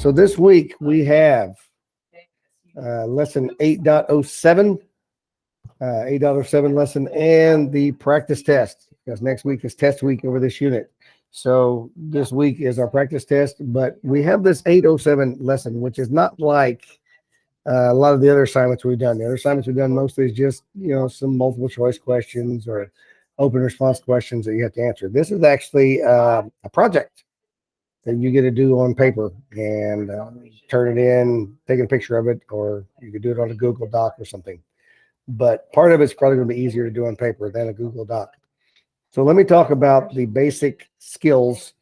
So this week we have lesson 8.07, 8.07 lesson, and the practice test, because next week is test week over this unit. So this week is our practice test, but we have this 8.07 lesson, which is not like a lot of the other assignments we've done. The other assignments we've done mostly is just, some multiple choice questions or open response questions that you have to answer. This is actually a project that you get to do on paper and turn it in, take a picture of it, or you could do it on a Google Doc or something. But part of it's probably going to be easier to do on paper than a Google Doc. So let me talk about the basic skills,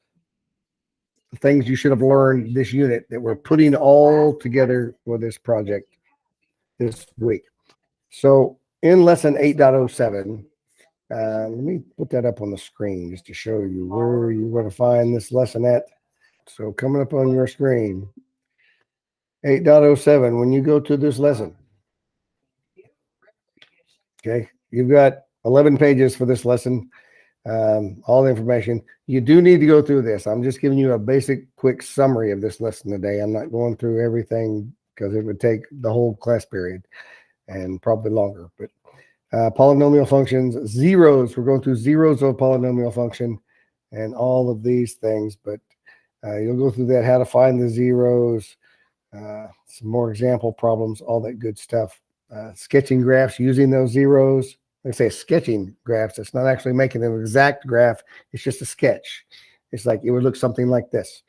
things you should have learned this unit that we're putting all together for this project this week. So in lesson 8.07, let me put that up on the screen just to show you where you're going to find this lesson at. So coming up on your screen, 8.07, when you go to this lesson, okay, you've got 11 pages for this lesson, all the information. You do need to go through this. I'm just giving you a basic quick summary of this lesson today. I'm not going through everything because it would take the whole class period and probably longer. But polynomial functions, zeros, we're going through zeros of a polynomial function and all of these things, but you'll go through that, how to find the zeros, some more example problems, all that good stuff. Sketching graphs using those zeros. Like I say, sketching graphs. It's not actually making an exact graph. It's just a sketch. It's like it would look something like this.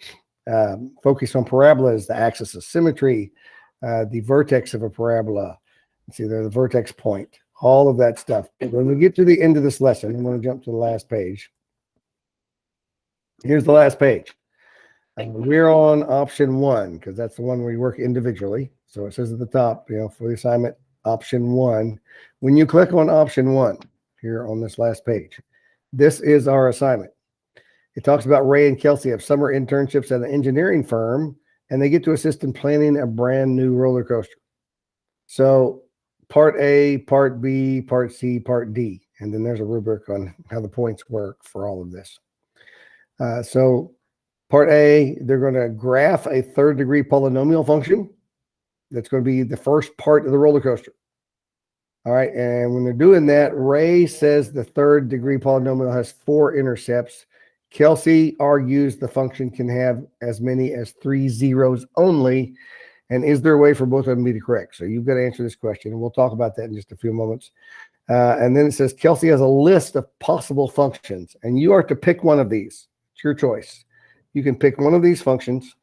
Focus on parabolas, the axis of symmetry, the vertex of a parabola. See, the vertex point. All of that stuff. When we get to the end of this lesson, I'm going to jump to the last page. Here's the last page. We're on option 1 because that's the one where you work individually. So it says at the top, for the assignment, option 1. When you click on option 1 here on this last page, this is our assignment. It talks about Ray and Kelsey have summer internships at an engineering firm, and they get to assist in planning a brand new roller coaster. So part A, part B, part C, part D, and then there's a rubric on how the points work for all of this. So part A, they're going to graph a third-degree polynomial function. That's going to be the first part of the roller coaster. All right, and when they're doing that, Ray says the third-degree polynomial has 4 intercepts. Kelsey argues the function can have as many as 3 zeros only. And is there a way for both of them to be correct? So you've got to answer this question, and we'll talk about that in just a few moments. And then it says Kelsey has a list of possible functions, and you are to pick one of these. It's your choice. You can pick one of these functions,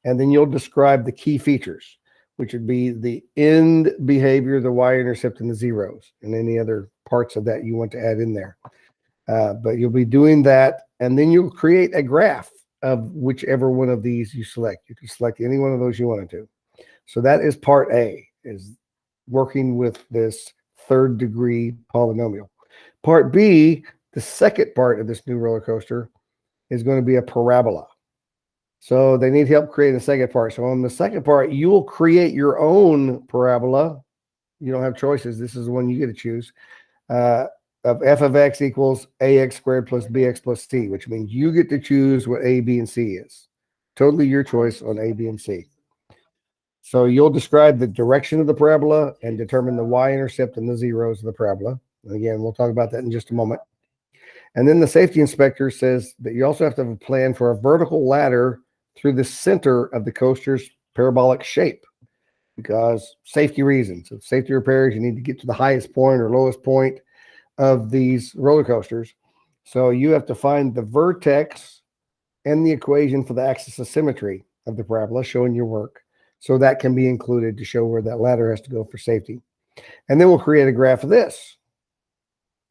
and then you'll describe the key features, which would be the end behavior, the y-intercept, and the zeros, and any other parts of that you want to add in there. But you'll be doing that, and then you'll create a graph of whichever one of these you select. You can select any one of those you wanted to. So that is part A, is working with this third-degree polynomial. Part B, the second part of this new roller coaster, is going to be a parabola. So they need help creating the second part. So on the second part, you will create your own parabola. You don't have choices. This is the one you get to choose. Of f of x equals ax squared plus bx plus c, which means you get to choose what a, b, and c is. Totally your choice on a, b, and c. So you'll describe the direction of the parabola and determine the y-intercept and the zeros of the parabola. And again, we'll talk about that in just a moment. And then the safety inspector says that you also have to have a plan for a vertical ladder through the center of the coaster's parabolic shape, because safety reasons. If safety repairs, you need to get to the highest point or lowest point of these roller coasters. So you have to find the vertex and the equation for the axis of symmetry of the parabola, showing your work. So that can be included to show where that ladder has to go for safety. And then we'll create a graph of this.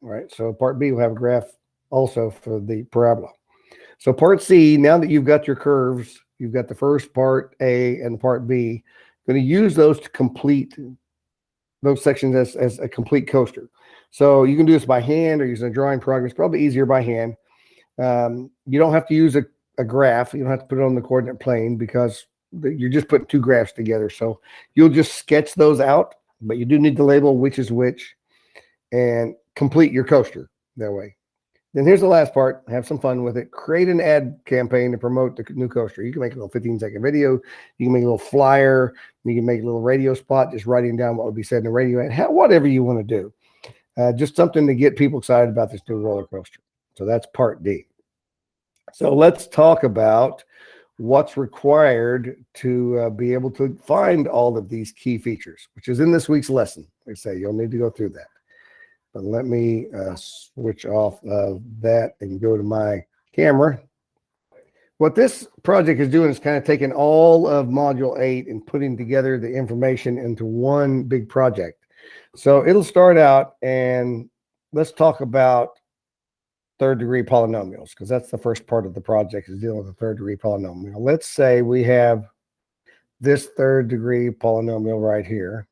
All right, so part B will have a graph also for the parabola. So part C, now that you've got your curves, you've got the first part A and part B, going to use those to complete those sections as a complete coaster. So you can do this by hand or using a drawing program. It's probably easier by hand. You don't have to use a graph. You don't have to put it on the coordinate plane because you're just putting 2 graphs together. So you'll just sketch those out, but you do need to label which is which and complete your coaster that way. Then here's the last part. Have some fun with it. Create an ad campaign to promote the new coaster. You can make a little 15-second video. You can make a little flyer. You can make a little radio spot, just writing down what would be said in the radio ad. Whatever you want to do. Just something to get people excited about this new roller coaster. So that's part D. So let's talk about what's required to be able to find all of these key features, which is in this week's lesson. Like I say, you'll need to go through that. But let me switch off of that and go to my camera. What this project is doing is kind of taking all of Module 8 and putting together the information into one big project. So it'll start out, and let's talk about third-degree polynomials, because that's the first part of the project, is dealing with a third-degree polynomial. Let's say we have this third-degree polynomial right here.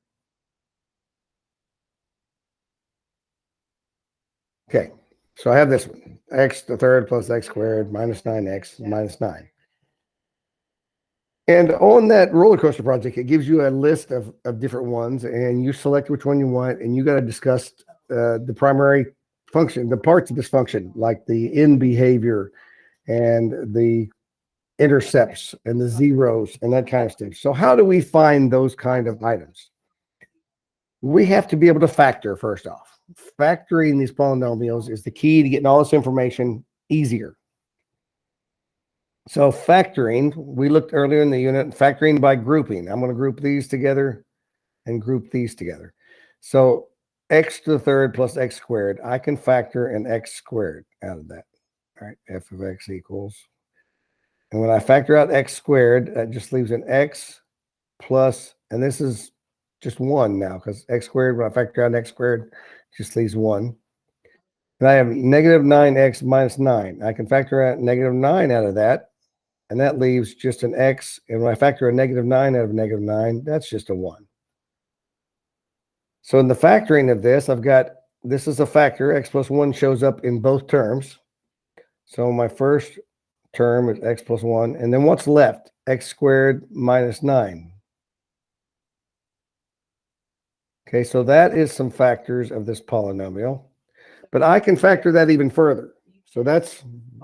Okay, so I have this one, x to the third plus x squared minus 9x minus 9. And on that roller coaster project, it gives you a list of different ones, and you select which one you want, and you got to discuss the primary function, the parts of this function, like the in behavior and the intercepts and the zeros and that kind of stuff. So how do we find those kind of items? We have to be able to factor first off. Factoring these polynomials is the key to getting all this information easier. So factoring, we looked earlier in the unit, factoring by grouping. I'm going to group these together and group these together. So x to the third plus x squared, I can factor an x squared out of that. All right, f of x equals. And when I factor out x squared, that just leaves an x plus, and this is just 1 now, because x squared, when I factor out x squared, just leaves 1. And I have negative 9x minus 9. I can factor out negative 9 out of that, and that leaves just an x. And when I factor a negative 9 out of negative 9, that's just a 1. So in the factoring of this, I've got, this is a factor. X plus 1 shows up in both terms. So my first term is x plus 1. And then what's left? X squared minus 9. Okay, so that is some factors of this polynomial. But I can factor that even further. So that's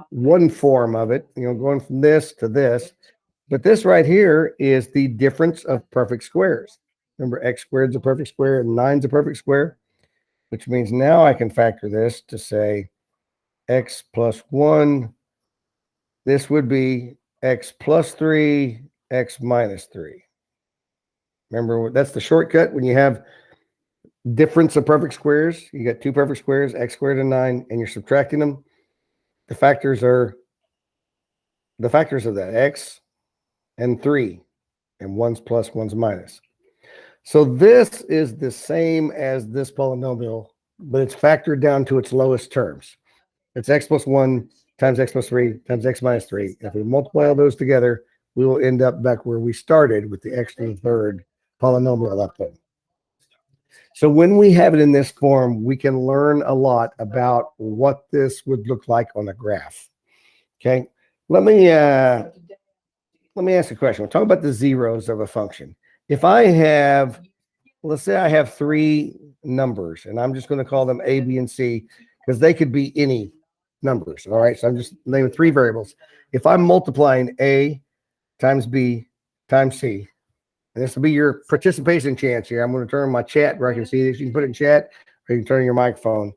one form of it, going from this to this. But this right here is the difference of perfect squares. Remember, x squared is a perfect square and 9 is a perfect square, which means now I can factor this to say x plus 1. This would be x plus 3, x minus 3. Remember, that's the shortcut when you have difference of perfect squares. You got two perfect squares, x squared and 9, and you're subtracting them. The factors of that, x and 3, and 1's plus, 1's minus. So this is the same as this polynomial, but it's factored down to its lowest terms. It's x plus 1 times x plus 3 times x minus 3. If we multiply all those together, we will end up back where we started with the x to the third polynomial up there. So when we have it in this form, we can learn a lot about what this would look like on a graph. Okay, let me ask a question. We'll talk about the zeros of a function. If I have, let's say I have 3 numbers, and I'm just going to call them A, B, and C, because they could be any numbers. All right, so I'm just naming 3 variables. If I'm multiplying A times B times C, and this will be your participation chance here. I'm going to turn my chat where I can see this. You can put it in chat, or you can turn your microphone.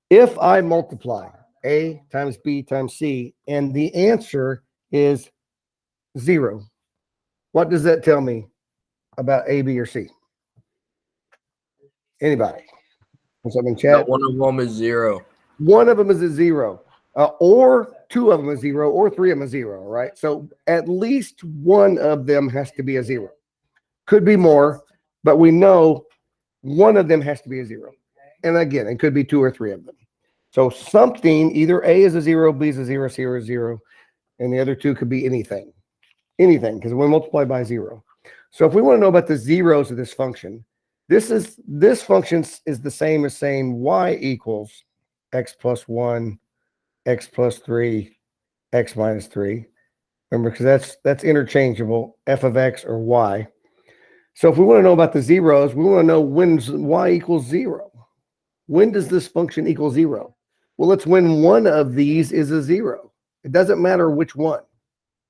If I multiply A times B times C, and the answer is 0, what does that tell me about A, B, or C? Anybody? What's up in chat? One of them is 0. One of them is a 0, or 2 of them is 0, or 3 of them is 0, right? So at least one of them has to be a 0. Could be more, but we know one of them has to be a 0. And again, it could be 2 or 3 of them. So something, either A is a 0, B is a 0, C is a 0, and the other 2 could be anything. Anything, because we multiply by 0. So if we want to know about the zeros of this function, this function is the same as saying y equals x plus 1, x plus 3, x minus 3. Remember, because that's interchangeable, f of x or y. So if we want to know about the zeros, we want to know when y equals 0. When does this function equal 0? Well, it's when one of these is a 0. It doesn't matter which one.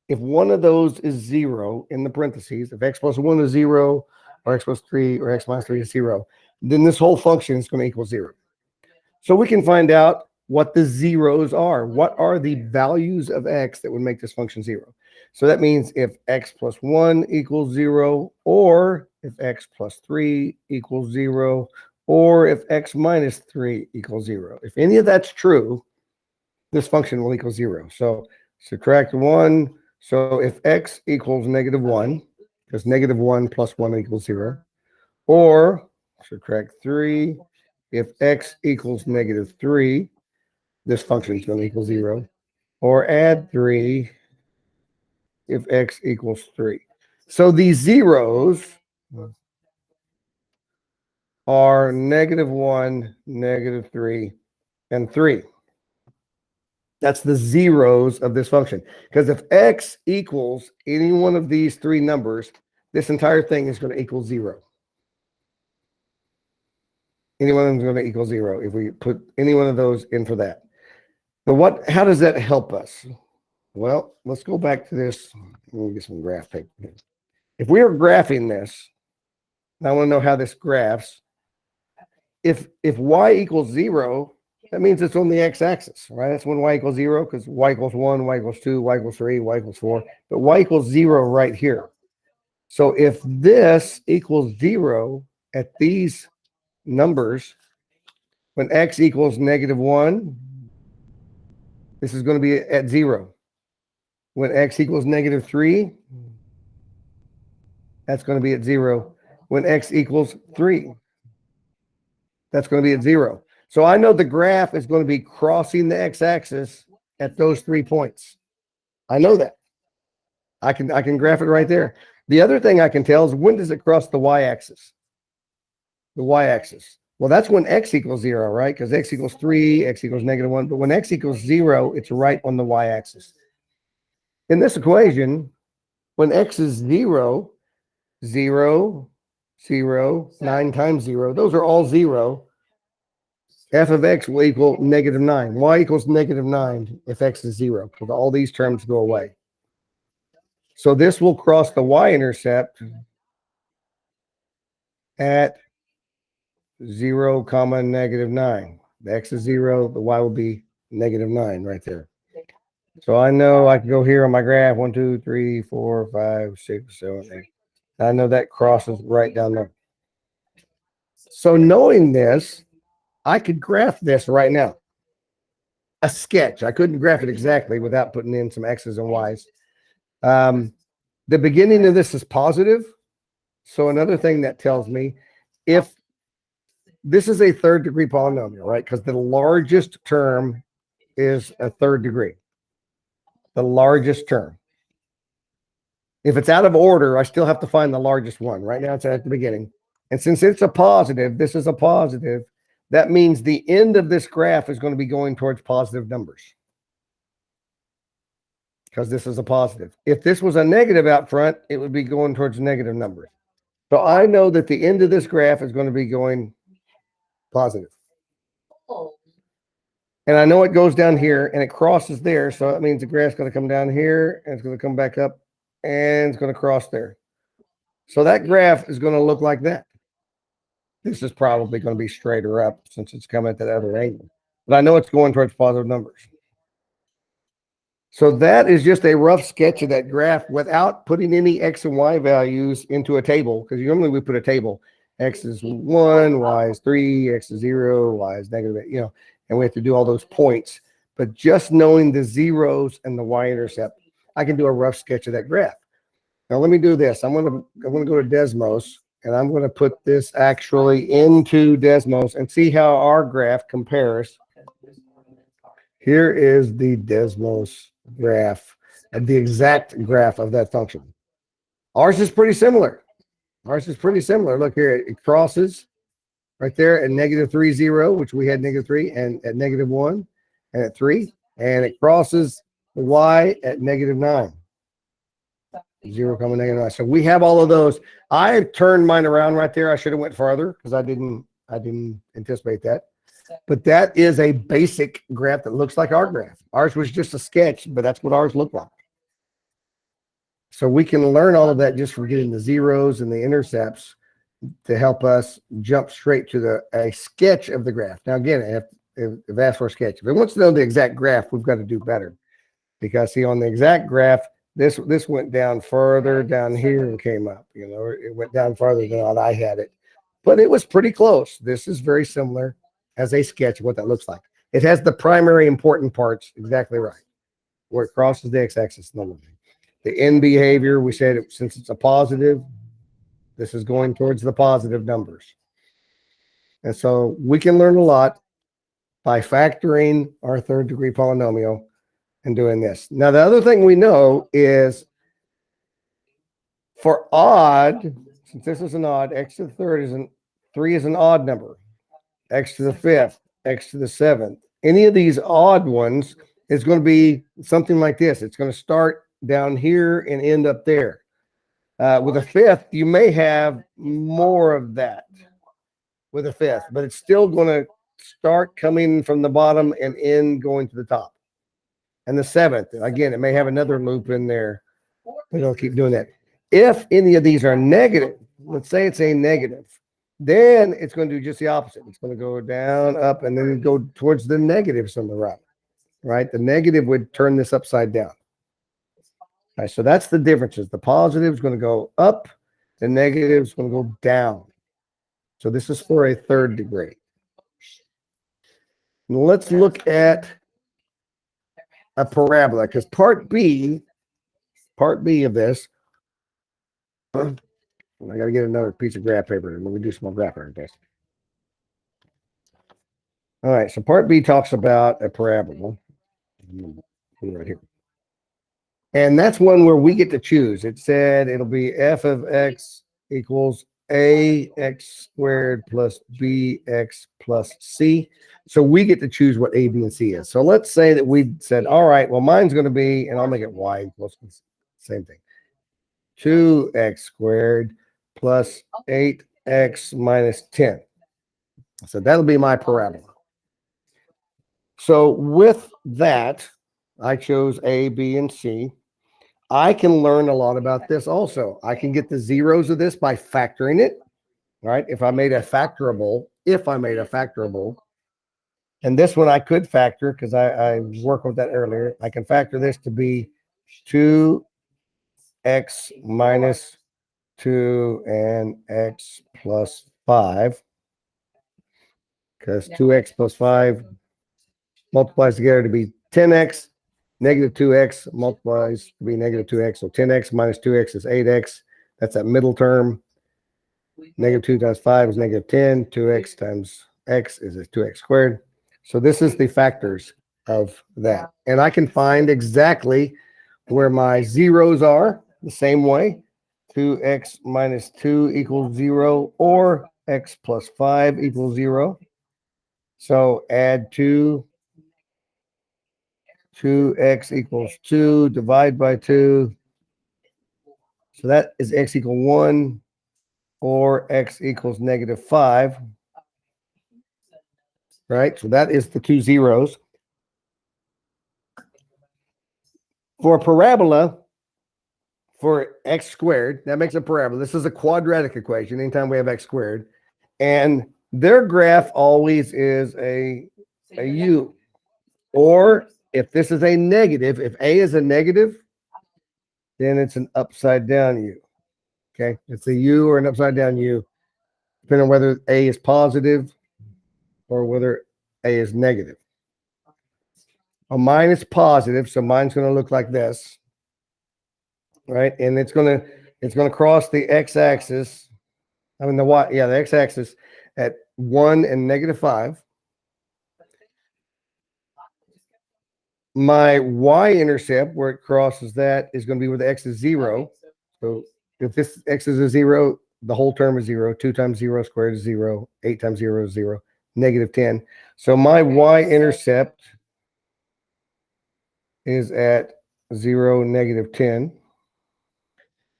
If one of those is 0 in the parentheses, if x plus 1 is 0, or x plus 3, or x minus 3 is 0, then this whole function is going to equal 0. So we can find out what the zeros are. What are the values of x that would make this function 0? So that means if x plus 1 equals 0, or if x plus 3 equals 0, or if x minus 3 equals 0. If any of that's true, this function will equal 0. So subtract 1. So if x equals -1, because -1 plus 1 equals 0, or subtract 3. If x equals -3, this function is going to equal 0. Or add 3 if x equals 3. So these zeros are -1, -3, and 3. That's the zeros of this function. Because if x equals any one of these three numbers, this entire thing is going to equal 0. Any one of them is going to equal 0 if we put any one of those in for that. But how does that help us? Well, let's go back to this. Let me get some graph paper. If we are graphing this, and I want to know how this graphs. If y equals 0, that means it's on the x-axis, right? That's when y equals 0, because y equals 1, y equals 2, y equals 3, y equals 4. But y equals 0 right here. So if this equals 0 at these numbers, when x equals -1, this is going to be at 0. When x equals -3, that's going to be at 0. When x equals 3, that's going to be at 0. So I know the graph is going to be crossing the x-axis at those 3 points. I know that. I can graph it right there. The other thing I can tell is when does it cross the y-axis? The y-axis. Well, that's when x equals 0, right? Because x equals 3, x equals -1. But when x equals 0, it's right on the y-axis. In this equation, when x is 0, 0, 0, 9 times 0, those are all 0. F of x will equal -9. Y equals -9 if x is 0, because all these terms go away. So this will cross the y-intercept at 0, -9. The x is 0, the y will be -9 right there. So I know I can go here on my graph, 1, 2, 3, 4, 5, 6, 7, 8. I know that crosses right down there. So knowing this, I could graph this right now. A sketch. I couldn't graph it exactly without putting in some x's and y's. The beginning of this is positive. So another thing that tells me if this is a third degree polynomial, right? Because the largest term is a third degree. The largest term. If it's out of order, I still have to find the largest one. Right now it's at the beginning. And since it's a positive, this is a positive, that means the end of this graph is going to be going towards positive numbers. Because this is a positive. If this was a negative out front, it would be going towards negative numbers. So I know that the end of this graph is going to be going positive. And I know it goes down here and it crosses there. So that means the graph's going to come down here and it's going to come back up and it's going to cross there. So that graph is going to look like that. This is probably going to be straighter up since it's coming at that other angle. But I know it's going towards positive numbers. So that is just a rough sketch of that graph without putting any x and y values into a table, because normally we put a table. X is 1, y is 3, x is 0, y is -8, and we have to do all those points. But just knowing the zeros and the y-intercept, I can do a rough sketch of that graph. Now let me do this. I'm going to go to Desmos, and I'm going to put this actually into Desmos and see how our graph compares. Here is the Desmos graph, the exact graph of that function. Ours is pretty similar. Look here, it crosses right there at -3, 0, which we had -3, and at -1, and at 3, and it crosses the y at -9. 0, -9. So we have all of those. I turned mine around right there. I should have went farther because I didn't anticipate that. But that is a basic graph that looks like our graph. Ours was just a sketch, but that's what ours looked like. So we can learn all of that just from getting the zeros and the intercepts to help us jump straight to a sketch of the graph. Now, again, if asked for a sketch, if it wants to know the exact graph, we've got to do better. Because see, on the exact graph, this went down further down here and came up. You know, it went down farther than what I had it. But it was pretty close. This is very similar as a sketch of what that looks like. It has the primary important parts exactly right, where it crosses the x-axis. The end behavior, we said since it's a positive, this is going towards the positive numbers. And so we can learn a lot by factoring our third degree polynomial and doing this. Now, the other thing we know is for odd, since this is an odd, x to the third is 3 is an odd number, x to the fifth, x to the seventh. Any of these odd ones is going to be something like this. It's going to start down here and end up there. With a fifth, you may have more of that with a fifth, but it's still going to start coming from the bottom and end going to the top. And the seventh, again, it may have another loop in there. We don't keep doing that. If any of these are negative, let's say it's a negative, then it's going to do just the opposite. It's going to go down, up, and then go towards the negatives on the right. Right? The negative would turn this upside down. All right, so that's the differences. The positive is going to go up, the negative is going to go down. So this is for a third degree. Now let's look at a parabola, because part B of this, I got to get another piece of graph paper. Let me do some more graph paper test. All right, so part B talks about a parabola. Right here. And that's one where we get to choose. It said it'll be f of x equals ax squared plus bx plus c. So we get to choose what a, b, and c is. So let's say that we said, all right, well, mine's going to be, and I'll make it y equals same thing, 2x squared plus 8x minus 10. So that'll be my parabola. So with that, I chose a, b, and c. I can learn a lot about this also. I can get the zeros of this by factoring it, right? If I made a factorable, and this one I could factor because I worked with that earlier. I can factor this to be 2x minus 2 and x plus 5, because 2x plus 5 multiplies together to be 10x. Negative 2x multiplies to be negative 2x. So 10x minus 2x is 8x. That's that middle term. Negative 2 times 5 is negative 10. 2x times x is 2x squared. So this is the factors of that. And I can find exactly where my zeros are the same way. 2x minus 2 equals 0, or x plus 5 equals 0. So add 2x equals 2, divide by 2. So that is x equal 1, or x equals negative 5. Right? So that is the two zeros. For a parabola, for x squared, that makes a parabola. This is a quadratic equation anytime we have x squared. And their graph always is a u. Or if this is a negative, if a is a negative, then it's an upside down u. Okay, it's a u or an upside down u, depending on whether a is positive or whether a is negative. Well, mine is positive, so mine's going to look like this, right? And it's going to cross the x-axis. I mean the x-axis at 1 and negative 5. My y-intercept, where it crosses that, is going to be where the x is 0. So if this x is a 0, the whole term is 0. 2 times 0 squared is 0. 8 times 0 is 0. Negative 10. So my y-intercept is at 0, negative 10.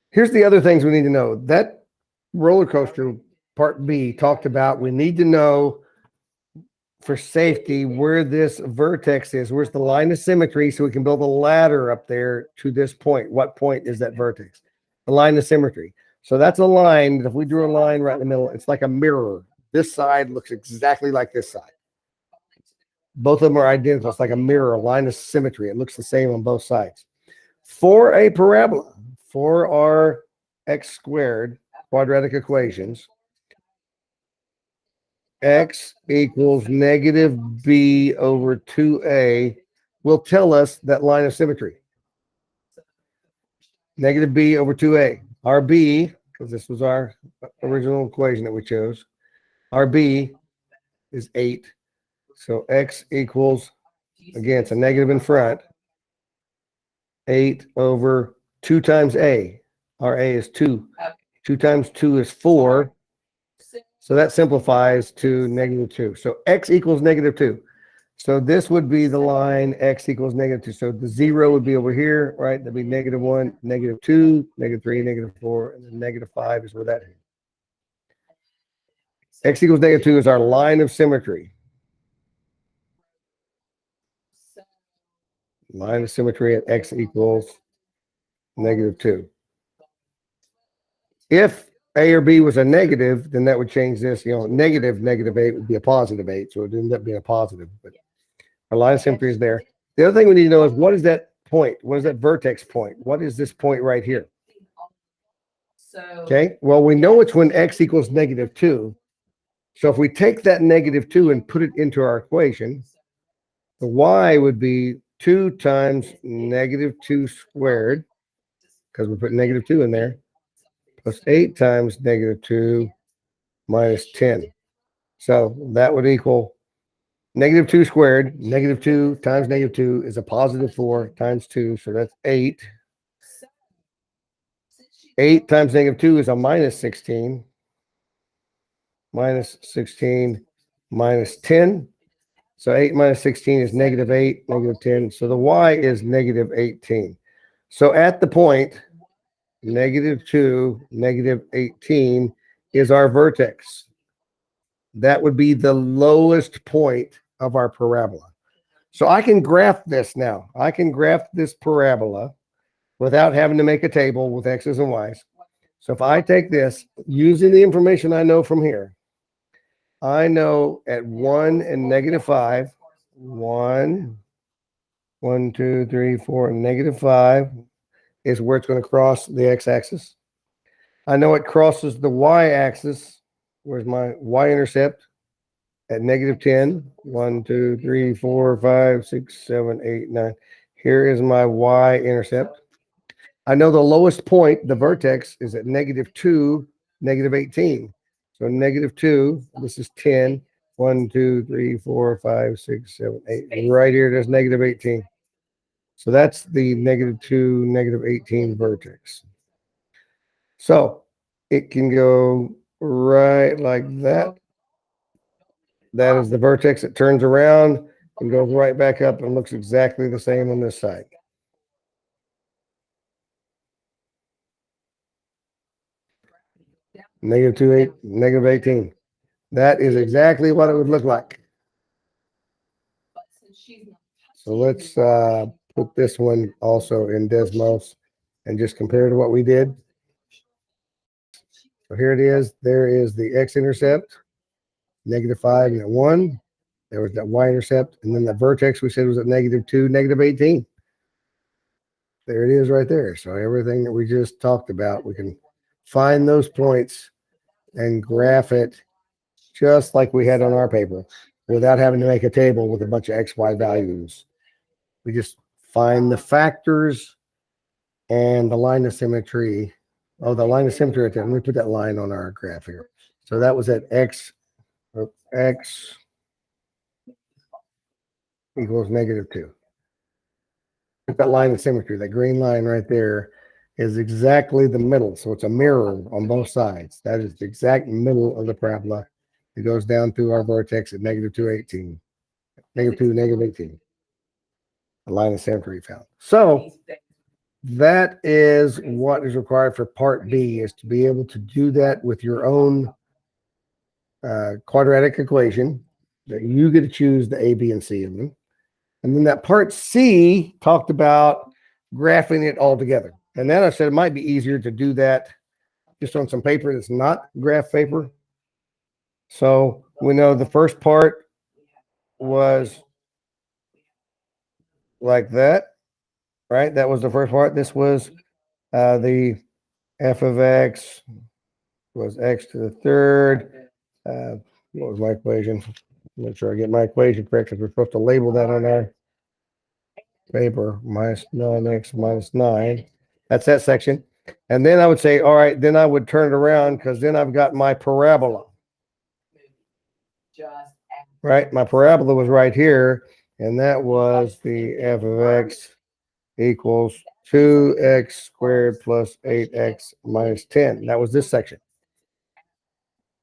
Here's the other things we need to know. That roller coaster, part B, talked about we need to know for safety where this vertex is. Where's the line of symmetry so we can build a ladder up there to this point? What point is that vertex? The line of symmetry. So that's a line. If we drew a line right in the middle, it's like a mirror. This side looks exactly like this side. Both of them are identical. It's like a mirror, a line of symmetry. It looks the same on both sides. For a parabola, for our x squared quadratic equations, x equals negative b over 2a will tell us that line of symmetry. Negative b over 2a. Our b, because this was our original equation that we chose, our b is 8. So x equals, again, it's a negative in front, 8 over 2 times a. Our a is 2. 2 times 2 is 4. So that simplifies to negative 2. So x equals negative 2. So this would be the line x equals negative 2. So the 0 would be over here, right? That'd be negative 1, negative 2, negative 3, negative 4, and then negative 5 is where that is. X equals negative 2 is our line of symmetry. Line of symmetry at x equals negative 2. If a or b was a negative, then that would change this. Negative 8 would be a positive 8. So it would end up being a positive. But our line of symmetry is there. The other thing we need to know is, what is that point? What is that vertex point? What is this point right here? Okay, well, we know it's when x equals negative 2. So if we take that negative 2 and put it into our equation, the y would be 2 times negative 2 squared, because we put negative 2 in there, plus 8 times negative 2 minus 10. So that would equal negative 2 squared. Negative 2 times negative 2 is a positive 4 times 2. So that's 8. 8 times negative 2 is a minus 16. Minus 16 minus 10. So 8 minus 16 is negative 8, negative 10. So the y is negative 18. So at the point, negative 2, negative 18 is our vertex. That would be the lowest point of our parabola. So I can graph this now. I can graph this parabola without having to make a table with x's and y's. So if I take this, using the information I know from here, I know at 1 and negative 5, 1, 2, 3, 4, and negative 5 is where it's going to cross the x-axis. I know it crosses the y-axis. Where's my y-intercept? At negative 10. 1, 2, 3, 4, 5, 6, 7, 8, 9. Here is my y-intercept. I know the lowest point, the vertex, is at negative 2, negative 18. So negative 2, this is 10. 1, 2, 3, 4, 5, 6, 7, 8. Right here, there's negative 18. So that's the negative 2, negative 18 vertex. So it can go right like that. That is the vertex. It turns around and goes right back up and looks exactly the same on this side. Negative 2, 8, negative 18. That is exactly what it would look like. So let's put this one also in Desmos and just compare to what we did. So here it is. There is the x-intercept, negative 5 and at 1. There was that y-intercept. And then the vertex we said was at negative 2, negative 18. There it is right there. So everything that we just talked about, we can find those points and graph it just like we had on our paper without having to make a table with a bunch of x, y values. We just find the factors and the line of symmetry. Oh, the line of symmetry right there. Let me put that line on our graph here. So that was at x equals negative 2. That line of symmetry, that green line right there, is exactly the middle. So it's a mirror on both sides. That is the exact middle of the parabola. It goes down through our vertex at negative 2, 18. Negative 2, negative 18. A line of symmetry found. So that is what is required for part B, is to be able to do that with your own quadratic equation You get to choose the A, B, and C of them. And then that part C talked about graphing it all together. And then I said it might be easier to do that just on some paper that's not graph paper. So we know the first part was like that, right? That was the first part. This was the f of x was x to the third. What was my equation? Make sure I get my equation correct because we're supposed to label that on our paper. Minus 9x minus 9. That's that section. And then I would say, all right, then I would turn it around because then I've got my parabola. Right? My parabola was right here, and that was the f of x equals 2x squared plus 8x minus 10. That was this section.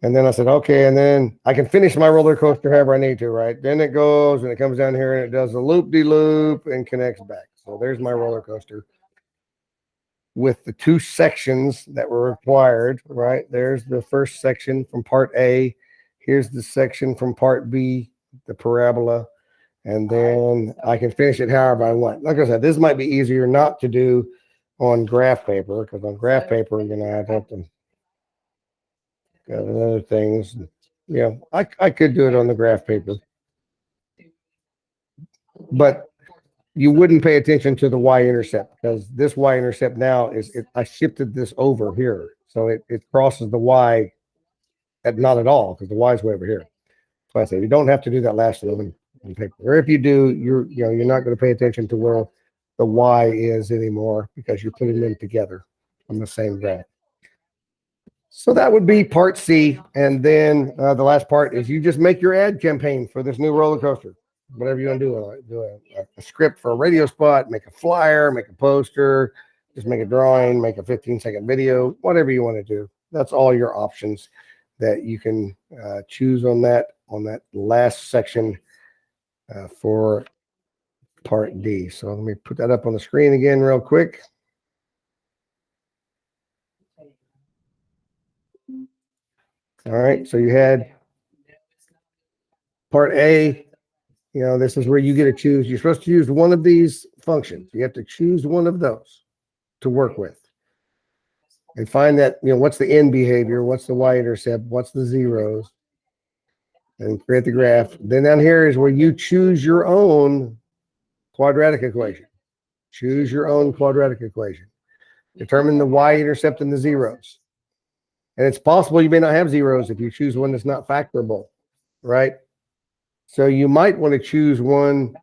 And then I said, okay, and then I can finish my roller coaster however I need to, right? Then it goes and it comes down here and it does a loop-de-loop and connects back. So there's my roller coaster with the two sections that were required, right? There's the first section from part A. Here's the section from part B, the parabola. And then I can finish it however I want. Like I said, this might be easier not to do on graph paper because on graph paper, you know, I'd have to got other things. Yeah, I could do it on the graph paper, but you wouldn't pay attention to the y-intercept because this y-intercept now I shifted this over here. So it crosses the y at not at all because the y is way over here. So I say you don't have to do that last one in paper. Or if you do, you're not going to pay attention to where the y is anymore because you're putting them together on the same graph. So that would be part C. And then the last part is you just make your ad campaign for this new roller coaster. Whatever you want to do. Do a script for a radio spot, make a flyer, make a poster, just make a drawing, make a 15-second video, whatever you want to do. That's all your options that you can choose on that last section for part D. So let me put that up on the screen again real quick. All right, so you had part A. You know, this is where you get to choose. You're supposed to use one of these functions. You have to choose one of those to work with and find that, you know, what's the end behavior, what's the y-intercept, what's the zeros, and create the graph. Then down here is where you choose your own quadratic equation. Choose your own quadratic equation. Determine the y-intercept and the zeros. And it's possible you may not have zeros if you choose one that's not factorable, right? So you might want to choose one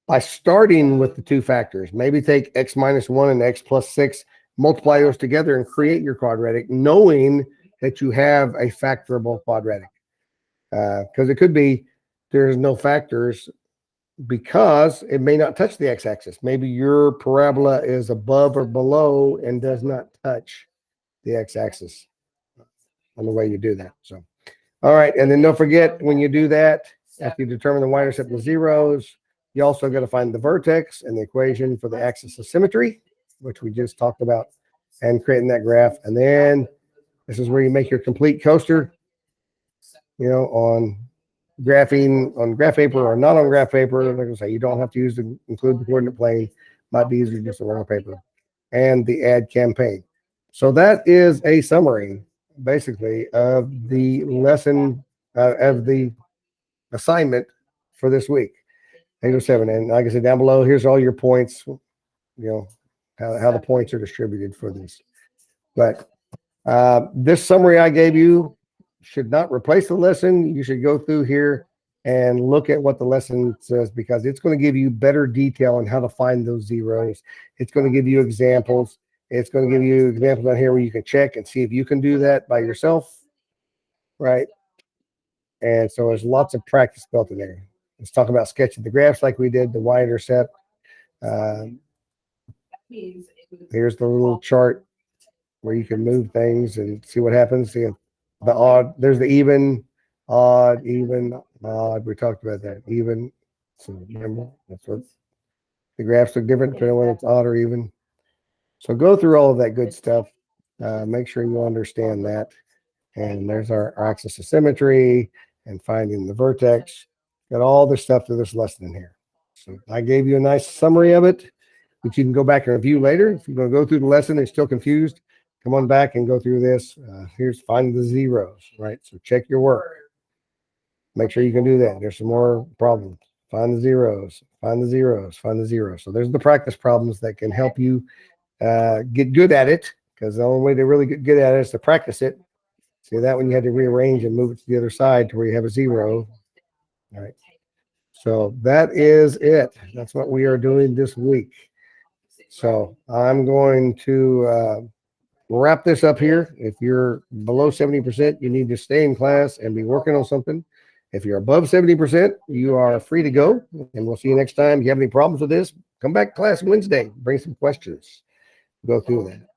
by starting with the two factors. Maybe take x minus 1 and x plus 6, multiply those together and create your quadratic, knowing that you have a factorable quadratic. Because it could be there's no factors because it may not touch the x-axis. Maybe your parabola is above or below and does not touch the x-axis on the way you do that. So, all right. And then don't forget when you do that, after you determine the y-intercept and the zeros, you also got to find the vertex and the equation for the axis of symmetry, which we just talked about, and creating that graph. And then this is where you make your complete coaster, you know, on graphing, on graph paper or not on graph paper. Like I say, you don't have to include the coordinate plane. Might be easier just on paper. And the ad campaign. So that is a summary, basically, of the lesson, of the assignment for this week. 807. And like I said, down below, here's all your points, you know, how the points are distributed for this. But this summary I gave you should not replace the lesson. You should go through here and look at what the lesson says because it's going to give you better detail on how to find those zeros. It's going to give you examples. It's going to give you examples on here where you can check and see if you can do that by yourself, right? And so there's lots of practice built in there. Let's talk about sketching the graphs like we did, the y-intercept. Here's the little chart where you can move things and see what happens. See the odd, there's the even, odd, even, odd. We talked about that. Even. So remember, that's what the graphs look different depending on whether it's odd or even. So go through all of that good stuff. Make sure you understand that. And there's our axis of symmetry. and finding the vertex. Got all this stuff through this lesson in here. So I gave you a nice summary of it, which you can go back and review later. If you're going to go through the lesson and you're still confused, come on back and go through this. Here's find the zeros, right? So check your work. Make sure you can do that. There's some more problems. Find the zeros, find the zeros, find the zeros. So there's the practice problems that can help you get good at it, because the only way to really get good at it is to practice it. See that when you had to rearrange and move it to the other side to where you have a zero. All right. So that is it. That's what we are doing this week. So I'm going to wrap this up here. If you're below 70%, you need to stay in class and be working on something. If you're above 70%, you are free to go, and we'll see you next time. If you have any problems with this, come back to class Wednesday. Bring some questions. Go through that.